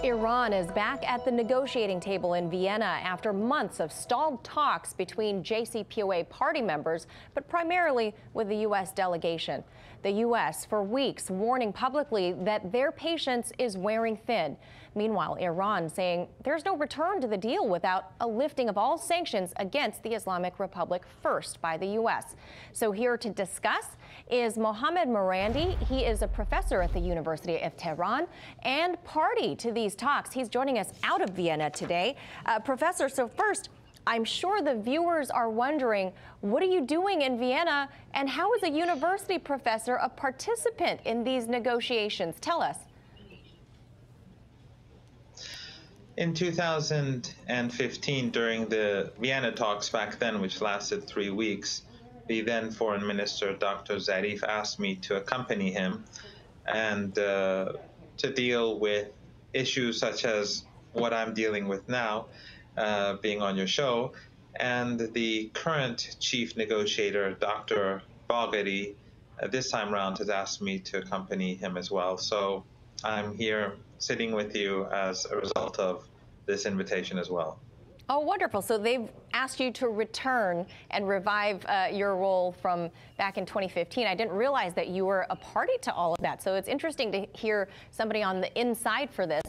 Iran is back at the negotiating table in Vienna after months of stalled talks between JCPOA party members, but primarily with the U.S. delegation. The U.S. for weeks warning publicly that their patience is wearing thin. Meanwhile, Iran saying there's no return to the deal without a lifting of all sanctions against the Islamic Republic first by the U.S. So here to discuss is Mohammad Marandi. He is a professor at the University of Tehran and party to these talks. He's joining us out of Vienna today. Professor, so first, I'm sure the viewers are wondering, what are you doing in Vienna, and how is a university professor a participant in these negotiations? Tell us. In 2015, during the Vienna talks back then, which lasted 3 weeks, the then Foreign Minister, Dr. Zarif, asked me to accompany him and to deal with issues such as what I'm dealing with now, being on your show, and the current chief negotiator, Dr. Bagheri, this time around has asked me to accompany him as well. So I'm here sitting with you as a result of this invitation as well. Oh, wonderful. So they've asked you to return and revive your role from back in 2015. I didn't realize that you were a party to all of that. So it's interesting to hear somebody on the inside for this.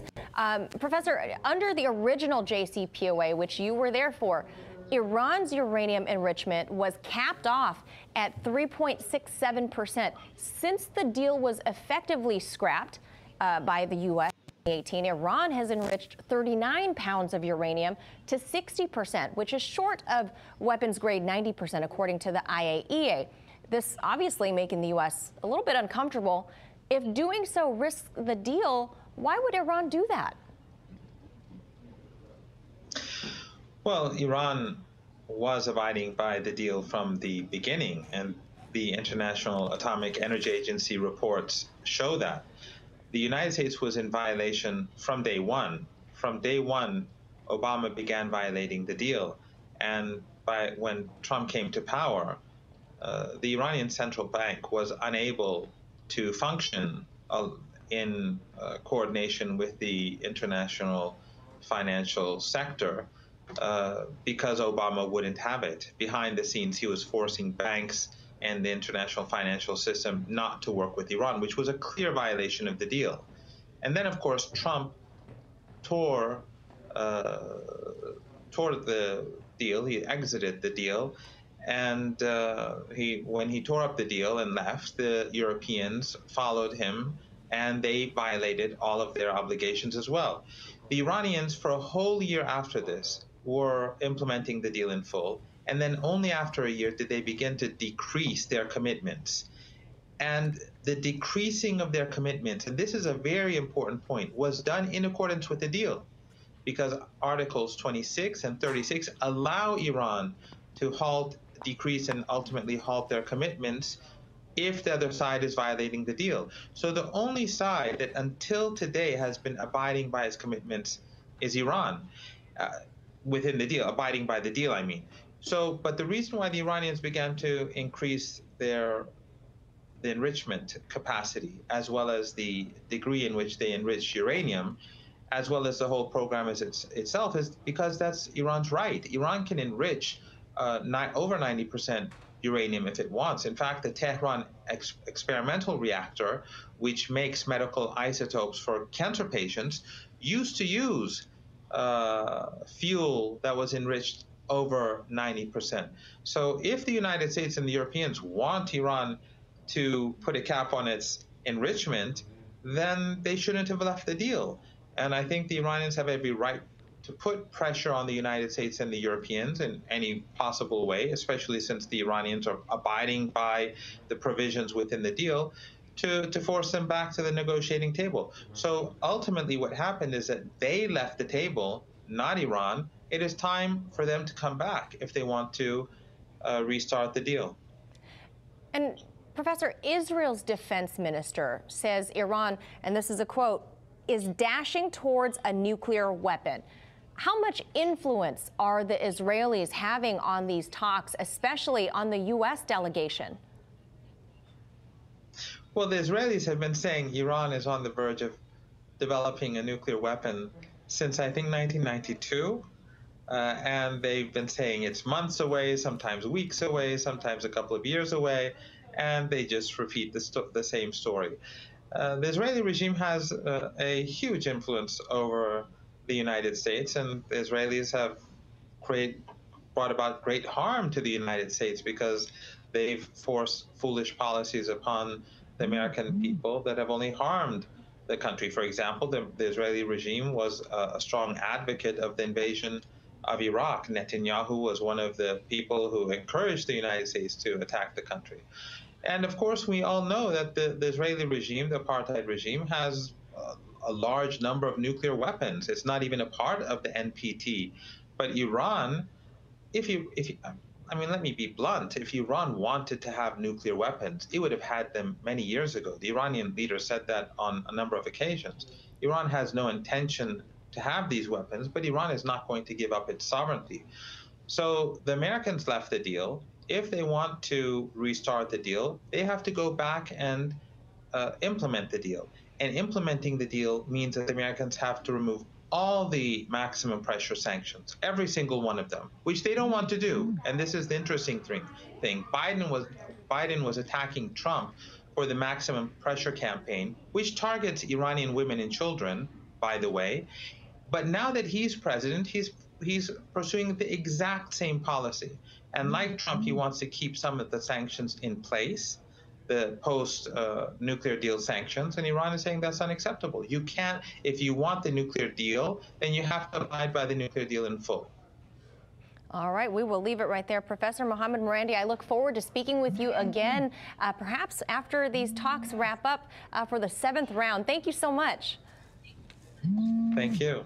Professor, under the original JCPOA, which you were there for, Iran's uranium enrichment was capped off at 3.67%. Since the deal was effectively scrapped by the U.S., 2018, Iran has enriched 39 pounds of uranium to 60%, which is short of weapons grade 90%, according to the IAEA. This obviously making the U.S. a little bit uncomfortable. If doing so risks the deal, why would Iran do that? Well, Iran was abiding by the deal from the beginning, and the International Atomic Energy Agency reports show that. The United States was in violation from day one. From day one, Obama began violating the deal. And when Trump came to power, the Iranian central bank was unable to function in coordination with the international financial sector because Obama wouldn't have it. Behind the scenes, he was forcing banks and the international financial system not to work with Iran, which was a clear violation of the deal. And then, of course, Trump tore the deal. He exited the deal. And when he tore up the deal and left, the Europeans followed him, and they violated all of their obligations as well. The Iranians, for a whole year after this, were implementing the deal in full. And then only after a year did they begin to decrease their commitments. And the decreasing of their commitments, and this is a very important point, was done in accordance with the deal, because Articles 26 and 36 allow Iran to halt, decrease, and ultimately halt their commitments if the other side is violating the deal. So the only side that until today has been abiding by its commitments is Iran, within the deal, abiding by the deal, I mean. So, but the reason why the Iranians began to increase the enrichment capacity, as well as the degree in which they enrich uranium, as well as the whole program as itself, is because that's Iran's right. Iran can enrich over 90% uranium if it wants. In fact, the Tehran experimental reactor, which makes medical isotopes for cancer patients, used to use fuel that was enriched over 90%. So if the United States and the Europeans want Iran to put a cap on its enrichment, then they shouldn't have left the deal. And I think the Iranians have every right to put pressure on the United States and the Europeans in any possible way, especially since the Iranians are abiding by the provisions within the deal, to force them back to the negotiating table. So ultimately what happened is that they left the table, not Iran. It is time for them to come back if they want to restart the deal. And Professor, Israel's defense minister says Iran, and this is a quote, is dashing towards a nuclear weapon. How much influence are the Israelis having on these talks, especially on the U.S. delegation? Well, the Israelis have been saying Iran is on the verge of developing a nuclear weapon since, I think, 1992. And they've been saying it's months away, sometimes weeks away, sometimes a couple of years away, and they just repeat the same story. The Israeli regime has a huge influence over the United States, and the Israelis have brought about great harm to the United States because they've forced foolish policies upon the American people that have only harmed the country. For example, the Israeli regime was a strong advocate of the invasion of Iraq. Netanyahu was one of the people who encouraged the United States to attack the country. And of course, we all know that the Israeli regime, the apartheid regime, has a large number of nuclear weapons. It's not even a part of the NPT. But Iran, I mean, let me be blunt. If Iran wanted to have nuclear weapons, it would have had them many years ago. The Iranian leader said that on a number of occasions. Iran has no intention to have these weapons, but Iran is not going to give up its sovereignty. So the Americans left the deal. If they want to restart the deal, they have to go back and implement the deal. And implementing the deal means that the Americans have to remove all the maximum pressure sanctions, every single one of them, which they don't want to do. And this is the interesting thing. Biden was attacking Trump for the maximum pressure campaign, which targets Iranian women and children, by the way. But now that he's president, he's pursuing the exact same policy. And like Trump, he wants to keep some of the sanctions in place, the post-nuclear deal sanctions, and Iran is saying that's unacceptable. You can't, if you want the nuclear deal, then you have to abide by the nuclear deal in full. All right, we will leave it right there. Professor Mohammad Marandi, I look forward to speaking with you again, perhaps after these talks wrap up for the 7th round. Thank you so much. Thank you.